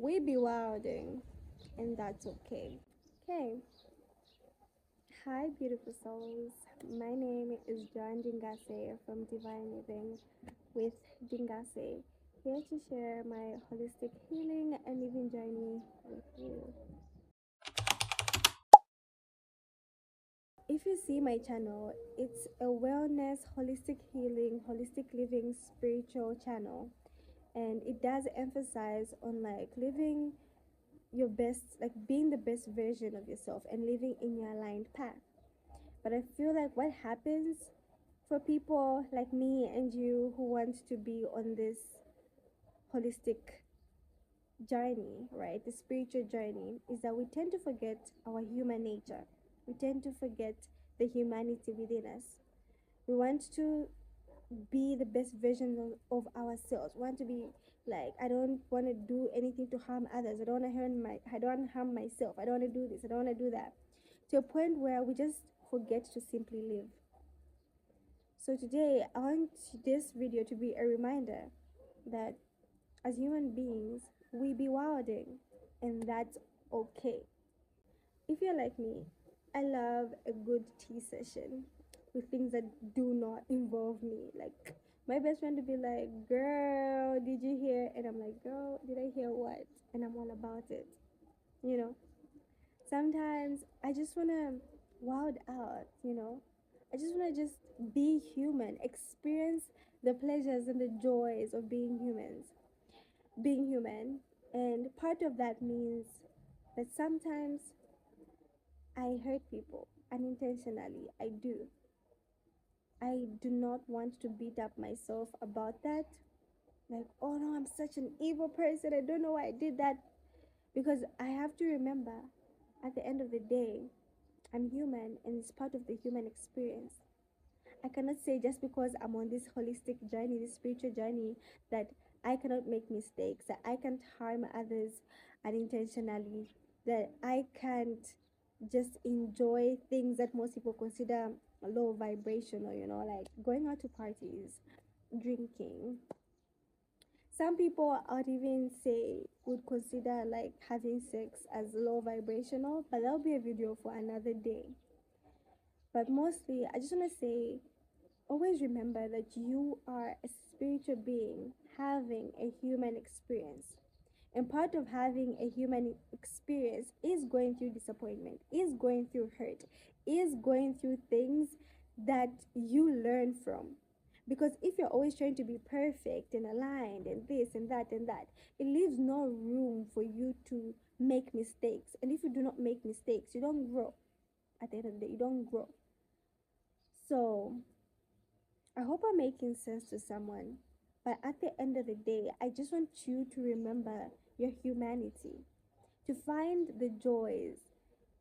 We be wilding, and that's okay. Okay. Hi, beautiful souls. My name is John Dingase from Divine Living with Dingase, here to share my holistic healing and living journey with you. If you see my channel, it's a wellness, holistic healing, holistic living, spiritual channel, and it does emphasize on like living your best, like being the best version of yourself and living in your aligned path. But I feel like what happens for people like me and you who want to be on this holistic journey, right? The spiritual journey is that we tend to forget our human nature. We tend to forget the humanity within us. We want to be the best version of ourselves. We want to be like, I don't want to do anything to harm others. I don't harm myself. I don't want to do this. I don't want to do that. To a point where we just forget to simply live. So today I want this video to be a reminder that as human beings we be wilding, and that's okay. If you're like me, I love a good tea session with things that do not involve me. Like my best friend to be like, girl, did you hear? And I'm like, girl, did I hear what? And I'm all about it. You know, sometimes I just want to wild out, you know. I just want to just be human, experience the pleasures and the joys of being human. And part of that means that sometimes I hurt people unintentionally. I do not want to beat up myself about that. Like, oh no, I'm such an evil person. I don't know why I did that. Because I have to remember at the end of the day, I'm human and it's part of the human experience. I cannot say just because I'm on this holistic journey, this spiritual journey, that I cannot make mistakes, that I can't harm others unintentionally, that I can't just enjoy things that most people consider low vibrational, you know, like going out to parties, drinking. Some people I'd even say would consider like having sex as low vibrational, but that'll be a video for another day. But mostly, I just want to say always remember that you are a spiritual being having a human experience. And part of having a human experience is going through disappointment, is going through hurt, is going through things that you learn from. Because if you're always trying to be perfect and aligned and this and that, it leaves no room for you to make mistakes. And if you do not make mistakes, you don't grow. At the end of the day, you don't grow. So I hope I'm making sense to someone. But at the end of the day, I just want you to remember your humanity, to find the joys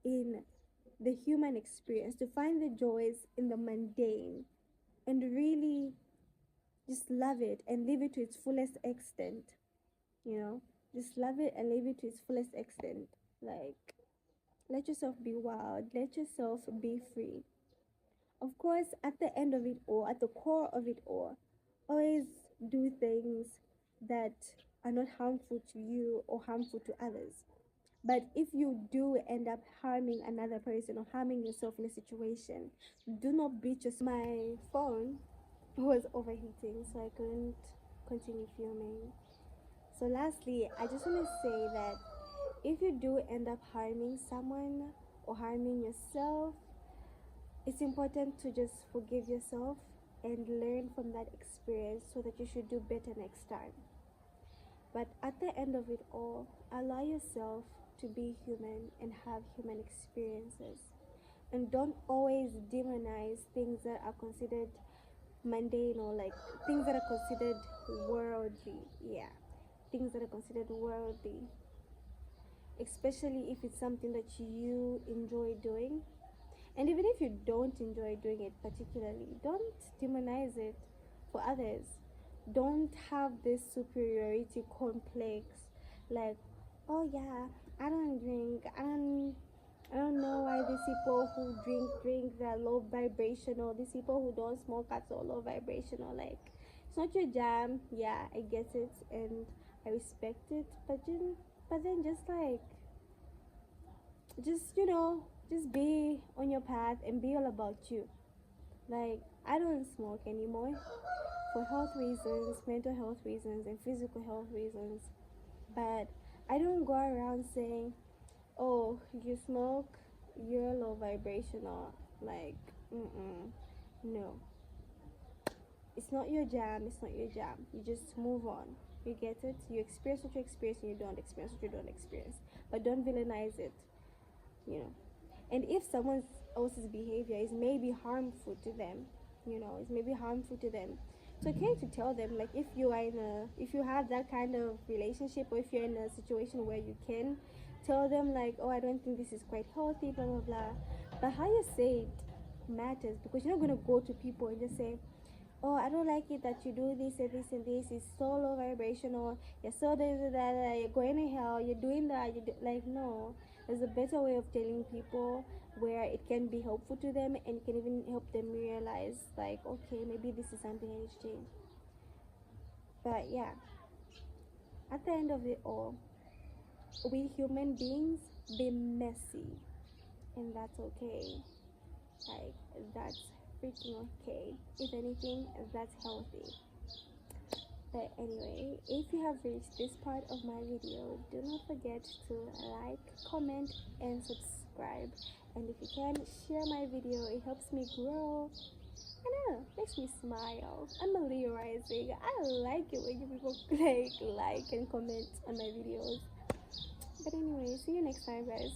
in the human experience, to find the joys in the mundane, and really just love it and live it to its fullest extent. You know, just love it and live it to its fullest extent. Like, let yourself be wild, let yourself be free. Of course, at the end of it all, at the core of it all, always do things that are not harmful to you or harmful to others. But if you do end up harming another person or harming yourself in a situation, do not beat yourself. My phone was overheating, so I couldn't continue filming. So, lastly, I just want to say that if you do end up harming someone or harming yourself, it's important to just forgive yourself and learn from that experience so that you should do better next time. But at the end of it all, allow yourself to be human and have human experiences. And don't always demonize things that are considered mundane or like things that are considered worldly. Yeah, things that are considered worldly. Especially if it's something that you enjoy doing. And even if you don't enjoy doing it particularly, don't demonize it for others. Don't have this superiority complex like, oh yeah, I don't drink. I don't know why these people who drink they're low vibrational. These people who don't smoke are so low vibrational. Like, it's not your jam. Yeah, I get it and I respect it, but But then just be on your path and be all about you. Like, I don't smoke anymore for health reasons, mental health reasons, and physical health reasons. But I don't go around saying, oh, you smoke, you're low vibrational. Like, no. It's not your jam, it's not your jam. You just move on. You get it? You experience what you experience and you don't experience what you don't experience. But don't villainize it, you know. And if someone else's behavior is maybe harmful to them, it's maybe harmful to them, it's okay to tell them. Like, if you have that kind of relationship, or if you're in a situation where you can tell them, like, oh, I don't think this is quite healthy, blah blah blah. But how you say it matters, because you're not going to go to people and just say, oh, I don't like it that you do this and this and this. It's so low vibrational. You're so this and that. You're going to hell. You're doing that. Like, no. There's a better way of telling people, where it can be helpful to them, and it can even help them realize, like, okay, maybe this is something I need to change. But yeah, at the end of it all, we human beings be messy, and that's okay. Like, that's freaking okay. If anything, that's healthy. But anyway, if you have reached this part of my video, do not forget to like, comment, and subscribe. And if you can, share my video. It helps me grow. I know, makes me smile. I'm a Leo rising. I like it when you people like and comment on my videos. But anyway, see you next time, guys.